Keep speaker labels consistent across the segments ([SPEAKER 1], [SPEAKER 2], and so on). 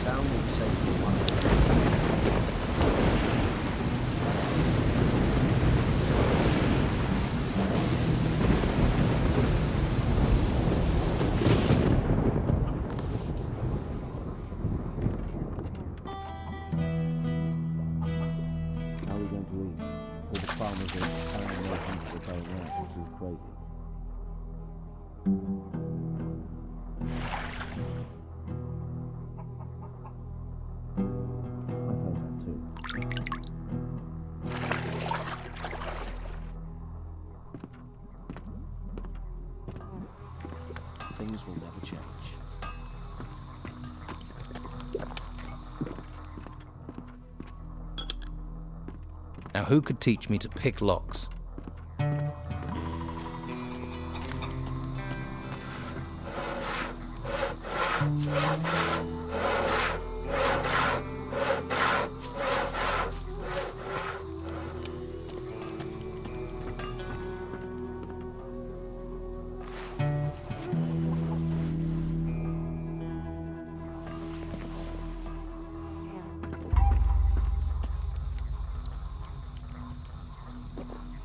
[SPEAKER 1] town will be safe for one. How are we going to eat? All the farmers are carrying their things to go around. It's too crazy. Things will never change.
[SPEAKER 2] Now who could teach me to pick locks?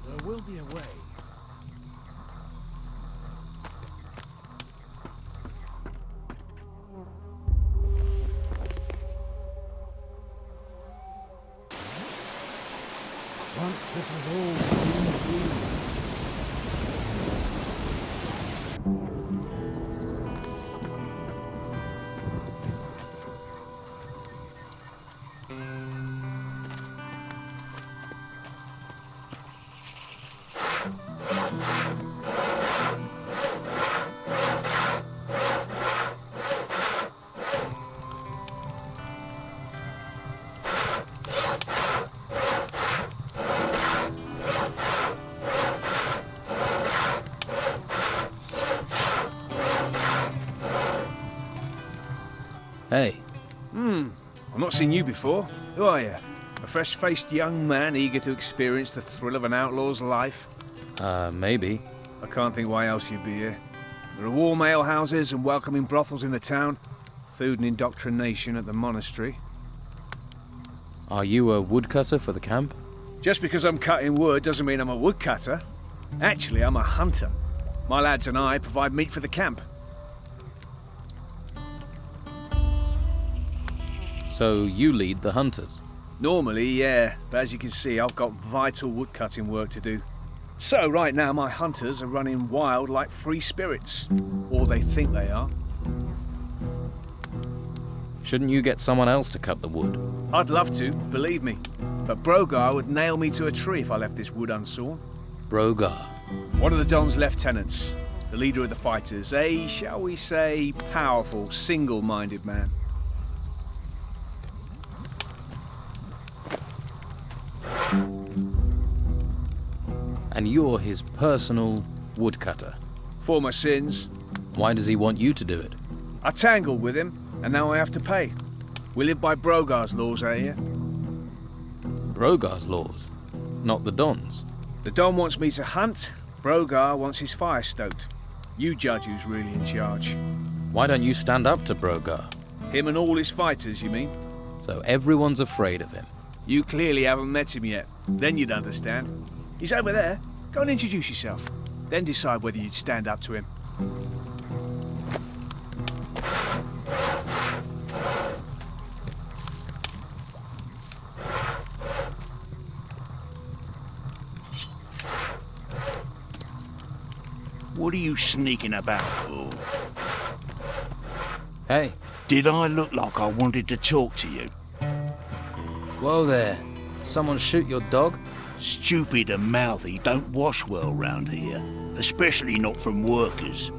[SPEAKER 3] There will be a way. Once this was all green.
[SPEAKER 2] Hey,
[SPEAKER 3] I've not seen you before. Who are you? A fresh-faced young man eager to experience the thrill of an outlaw's life?
[SPEAKER 2] maybe.
[SPEAKER 3] I can't think why else you'd be here. There are warm alehouses and welcoming brothels in the town. Food and indoctrination at the monastery.
[SPEAKER 2] Are you a woodcutter for the camp?
[SPEAKER 3] Just because I'm cutting wood doesn't mean I'm a woodcutter. Actually, I'm a hunter. My lads and I provide meat for the camp.
[SPEAKER 2] So you lead the hunters?
[SPEAKER 3] Normally, yeah, but as you can see, I've got vital woodcutting work to do. So right now, my hunters are running wild like free spirits. Or they think they are.
[SPEAKER 2] Shouldn't you get someone else to cut the wood?
[SPEAKER 3] I'd love to, believe me. But Brogar would nail me to a tree if I left this wood unsawn.
[SPEAKER 2] Brogar.
[SPEAKER 3] One of the Don's lieutenants, the leader of the fighters, a, shall we say, powerful, single-minded man.
[SPEAKER 2] And you're his personal woodcutter.
[SPEAKER 3] For my sins,
[SPEAKER 2] Why does he want you to do it?
[SPEAKER 3] I tangled with him, and now I have to pay. We live by Brogar's laws out here.
[SPEAKER 2] Brogar's laws, not the Don's.
[SPEAKER 3] The Don wants me to hunt, Brogar wants his fire stoked. You judge who's really in charge.
[SPEAKER 2] Why don't you stand up to Brogar?
[SPEAKER 3] Him and all his fighters, you mean?
[SPEAKER 2] So everyone's afraid of him.
[SPEAKER 3] You clearly haven't met him yet. Then you'd understand. He's over there. Go and introduce yourself. Then decide whether you'd stand up to him.
[SPEAKER 4] What are you sneaking about for?
[SPEAKER 2] Hey,
[SPEAKER 4] Did I look like I wanted to talk to you?
[SPEAKER 2] whoa there. Someone shoot your dog?
[SPEAKER 4] Stupid and mouthy don't wash well round here, especially not from workers.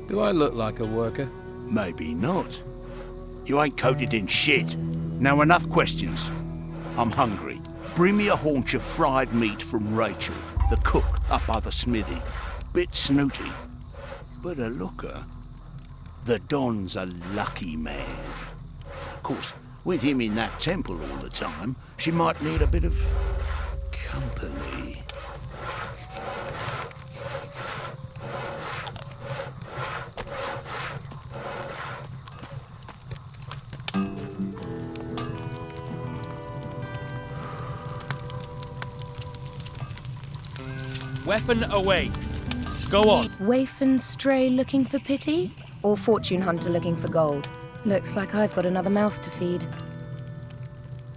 [SPEAKER 2] Do I look like a worker?
[SPEAKER 4] Maybe not. You ain't coated in shit. Now enough questions. I'm hungry. Bring me a haunch of fried meat from Rachel, the cook up by the smithy. Bit snooty, but a looker. The Don's a lucky man. Of course, with him in that temple all the time, she might need a bit of company.
[SPEAKER 5] Weapon away. Go on.
[SPEAKER 6] Waif and stray looking for pity? Or fortune hunter looking for gold? Looks like I've got another mouth to feed.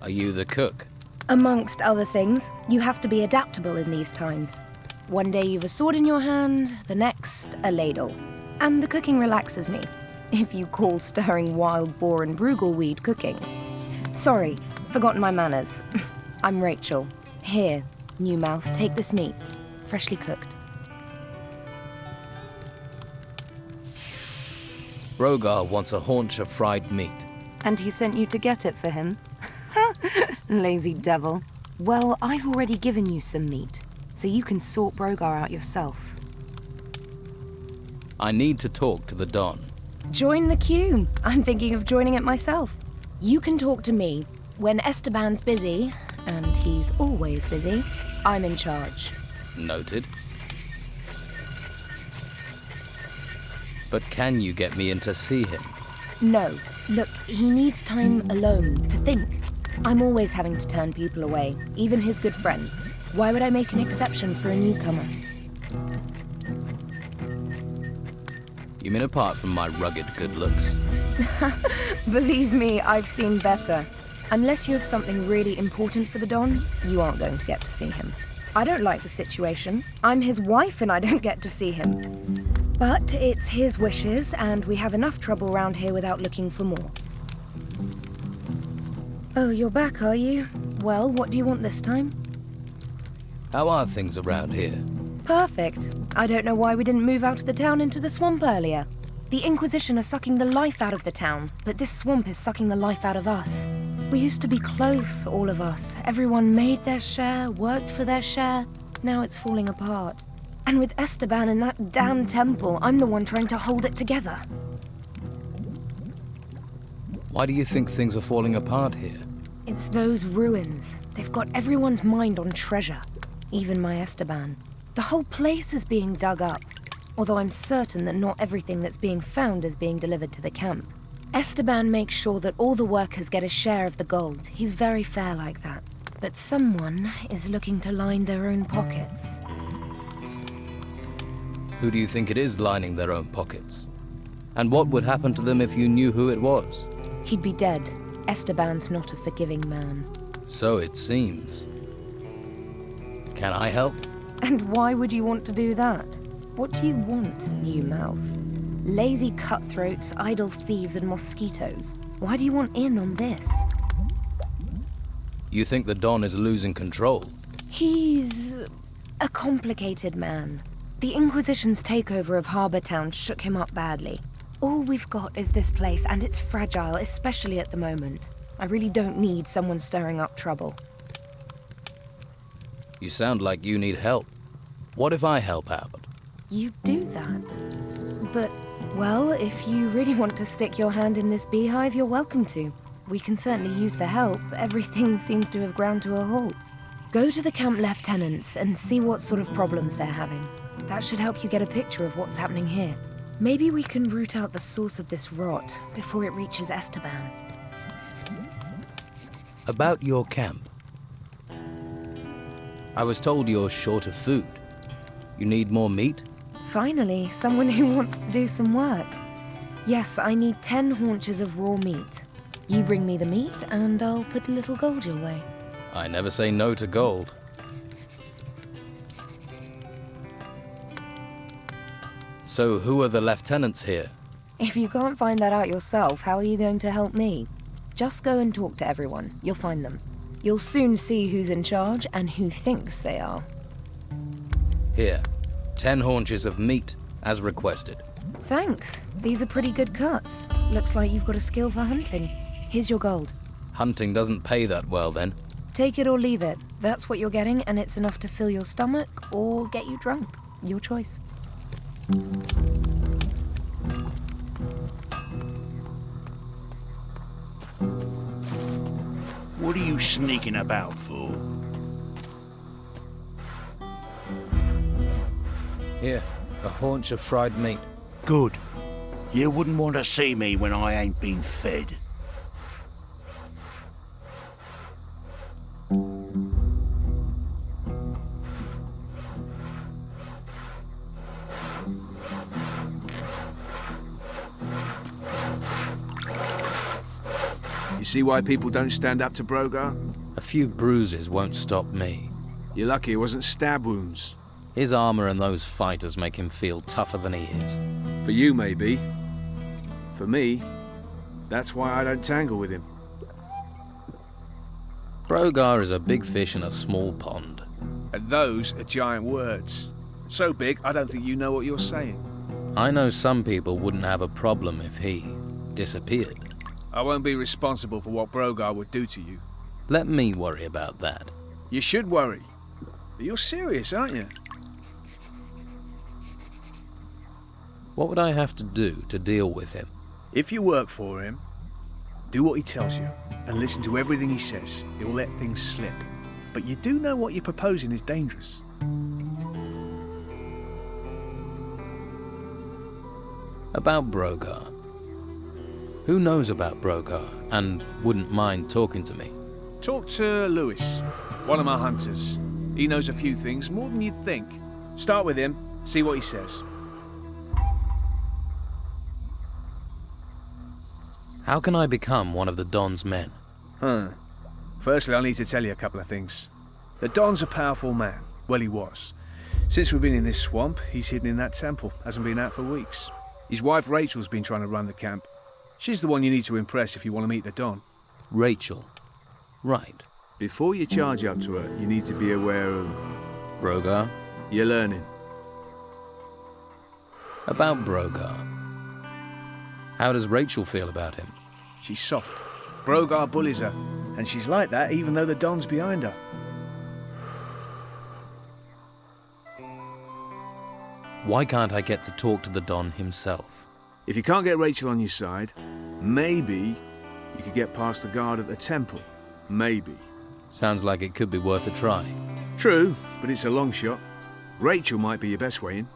[SPEAKER 2] Are you the cook?
[SPEAKER 6] Amongst other things, you have to be adaptable in these times. One day you've a sword in your hand, the next, a ladle. And the cooking relaxes me, if you call stirring wild boar and brugelweed cooking. Sorry, forgotten my manners. I'm Rachel. Here, new mouth, take this meat, freshly cooked.
[SPEAKER 2] Brogar wants a haunch of fried meat.
[SPEAKER 6] And he sent you to get it for him? Lazy devil. Well, I've already given you some meat, so you can sort Brogar out yourself.
[SPEAKER 2] I need to talk to the Don.
[SPEAKER 6] Join the queue. I'm thinking of joining it myself. You can talk to me. When Esteban's busy, and he's always busy, I'm in charge.
[SPEAKER 2] Noted. But can you get me in to see him?
[SPEAKER 6] No. Look, he needs time alone to think. I'm always having to turn people away, even his good friends. Why would I make an exception for a newcomer?
[SPEAKER 2] You mean apart from my rugged good looks?
[SPEAKER 6] Believe me, I've seen better. Unless you have something really important for the Don, you aren't going to get to see him. I don't like the situation. I'm his wife and I don't get to see him. But it's his wishes, and we have enough trouble around here without looking for more. Oh, you're back, are you? Well, what do you want this time?
[SPEAKER 2] How are things around here?
[SPEAKER 6] Perfect. I don't know why we didn't move out of the town into the swamp earlier. The Inquisition are sucking the life out of the town, but this swamp is sucking the life out of us. We used to be close, all of us. Everyone made their share, worked for their share. Now it's falling apart. And with Esteban in that damn temple, I'm the one trying to hold it together.
[SPEAKER 2] Why do you think things are falling apart here?
[SPEAKER 6] It's those ruins. They've got everyone's mind on treasure. Even my Esteban. The whole place is being dug up. Although I'm certain that not everything that's being found is being delivered to the camp. Esteban makes sure that all the workers get a share of the gold. He's very fair like that. But someone is looking to line their own pockets.
[SPEAKER 2] Who do you think it is lining their own pockets? And what would happen to them if you knew who it was?
[SPEAKER 6] He'd be dead. Esteban's not a forgiving man.
[SPEAKER 2] So it seems. Can I help?
[SPEAKER 6] And why would you want to do that? What do you want, new mouth? Lazy cutthroats, idle thieves, and mosquitoes. Why do you want in on this?
[SPEAKER 2] You think the Don is losing control?
[SPEAKER 6] He's a complicated man. The Inquisition's takeover of Harbour Town shook him up badly. All we've got is this place, and it's fragile, especially at the moment. I really don't need someone stirring up trouble.
[SPEAKER 2] You sound like you need help. What if I help out?
[SPEAKER 6] You do that. But, well, if you really want to stick your hand in this beehive, you're welcome to. We can certainly use the help. Everything seems to have ground to a halt. Go to the camp lieutenants and see what sort of problems they're having. That should help you get a picture of what's happening here. Maybe we can root out the source of this rot before it reaches Esteban.
[SPEAKER 2] About your camp. I was told you're short of food. You need more meat?
[SPEAKER 6] Finally, someone who wants to do some work. Yes, I need 10 haunches of raw meat. You bring me the meat, and I'll put a little gold your way.
[SPEAKER 2] I never say no to gold. So who are the lieutenants here?
[SPEAKER 6] If you can't find that out yourself, how are you going to help me? Just go and talk to everyone. You'll find them. You'll soon see who's in charge and who thinks they are.
[SPEAKER 2] Here, 10 haunches of meat, as requested.
[SPEAKER 6] Thanks. These are pretty good cuts. Looks like you've got a skill for hunting. Here's your gold.
[SPEAKER 2] Hunting doesn't pay that well, then.
[SPEAKER 6] Take it or leave it. That's what you're getting, and it's enough to fill your stomach or get you drunk. Your choice.
[SPEAKER 4] What are you sneaking about for?
[SPEAKER 2] Here, a haunch of fried meat.
[SPEAKER 4] Good. You wouldn't want to see me when I ain't been fed.
[SPEAKER 3] You see why people don't stand up to Brogar?
[SPEAKER 2] A few bruises won't stop me.
[SPEAKER 3] You're lucky it wasn't stab wounds.
[SPEAKER 2] His armor and those fighters make him feel tougher than he is.
[SPEAKER 3] For you, maybe. For me, that's why I don't tangle with him.
[SPEAKER 2] Brogar is a big fish in a small pond.
[SPEAKER 3] And those are giant words. So big, I don't think you know what you're saying.
[SPEAKER 2] I know some people wouldn't have a problem if he disappeared.
[SPEAKER 3] I won't be responsible for what Brogar would do to you.
[SPEAKER 2] Let me worry about that.
[SPEAKER 3] You should worry. But you're serious, aren't you?
[SPEAKER 2] What would I have to do to deal with him?
[SPEAKER 3] If you work for him, do what he tells you, and listen to everything he says. He'll let things slip. But you do know what you're proposing is dangerous.
[SPEAKER 2] About Brogar. Who knows about Brogar and wouldn't mind talking to me?
[SPEAKER 3] Talk to Lewis, one of my hunters. He knows a few things, more than you'd think. Start with him, see what he says.
[SPEAKER 2] How can I become one of the Don's men?
[SPEAKER 3] Firstly, I need to tell you a couple of things. The Don's a powerful man. Well, he was. Since we've been in this swamp, he's hidden in that temple. Hasn't been out for weeks. His wife Rachel's been trying to run the camp. She's the one you need to impress if you want to meet the Don.
[SPEAKER 2] Rachel. Right.
[SPEAKER 3] Before you charge up to her, you need to be aware of...
[SPEAKER 2] Brogar?
[SPEAKER 3] You're learning.
[SPEAKER 2] About Brogar. How does Rachel feel about him?
[SPEAKER 3] She's soft. Brogar bullies her, and she's like that even though the Don's behind her.
[SPEAKER 2] Why can't I get to talk to the Don himself?
[SPEAKER 3] If you can't get Rachel on your side, maybe you could get past the guard at the temple. Maybe.
[SPEAKER 2] Sounds like it could be worth a try.
[SPEAKER 3] True, but it's a long shot. Rachel might be your best way in.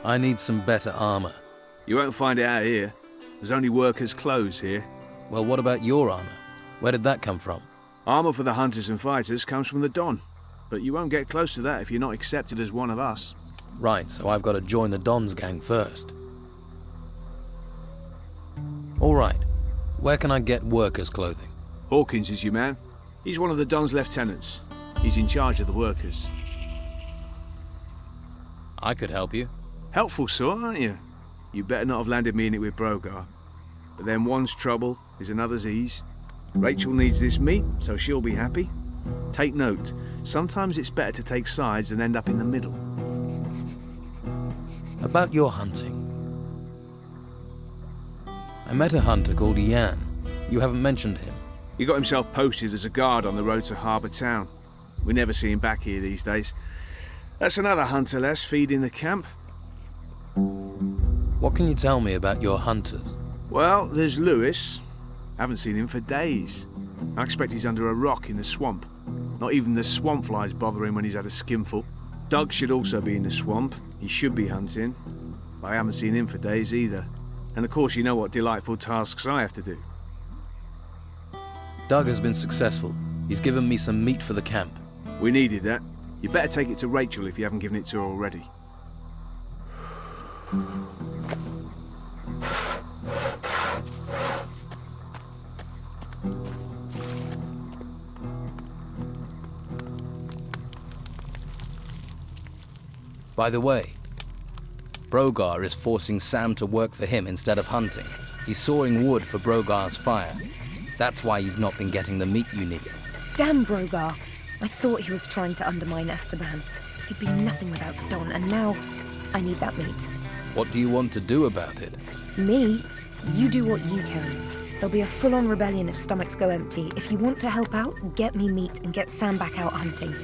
[SPEAKER 2] I need some better armor.
[SPEAKER 3] You won't find it out here. There's only workers' clothes here.
[SPEAKER 2] Well, what about your armor? Where did that come from?
[SPEAKER 3] Armor for the hunters and fighters comes from the Don. But you won't get close to that if you're not accepted as one of us.
[SPEAKER 2] Right, so I've got to join the Don's gang first. All right. Where can I get workers' clothing?
[SPEAKER 3] Hawkins is your man. He's one of the Don's lieutenants. He's in charge of the workers.
[SPEAKER 2] I could help you.
[SPEAKER 3] Helpful sort, aren't you? You better not have landed me in it with Brogar. But then one's trouble is another's ease. Rachel needs this meat, so she'll be happy. Take note, sometimes it's better to take sides than end up in the middle.
[SPEAKER 2] About your hunting. I met a hunter called Ian. You haven't mentioned him.
[SPEAKER 3] He got himself posted as a guard on the road to Harbour Town. We never see him back here these days. That's another hunter less feeding the camp.
[SPEAKER 2] What can you tell me about your hunters?
[SPEAKER 3] Well, there's Lewis. Haven't seen him for days. I expect he's under a rock in the swamp. Not even the swamp flies bother him when he's had a skinful. Doug should also be in the swamp. He should be hunting. But I haven't seen him for days either. And of course you know what delightful tasks I have to do.
[SPEAKER 2] Doug has been successful. He's given me some meat for the camp.
[SPEAKER 3] We needed that. You better take it to Rachel if you haven't given it to her already.
[SPEAKER 2] By the way, Brogar is forcing Sam to work for him instead of hunting. He's sawing wood for Brogar's fire. That's why you've not been getting the meat you need.
[SPEAKER 6] Damn Brogar. I thought he was trying to undermine Esteban. He'd be nothing without the Don, and now I need that meat.
[SPEAKER 2] What do you want to do about it?
[SPEAKER 6] Me? You do what you can. There'll be a full-on rebellion if stomachs go empty. If you want to help out, get me meat and get Sam back out hunting.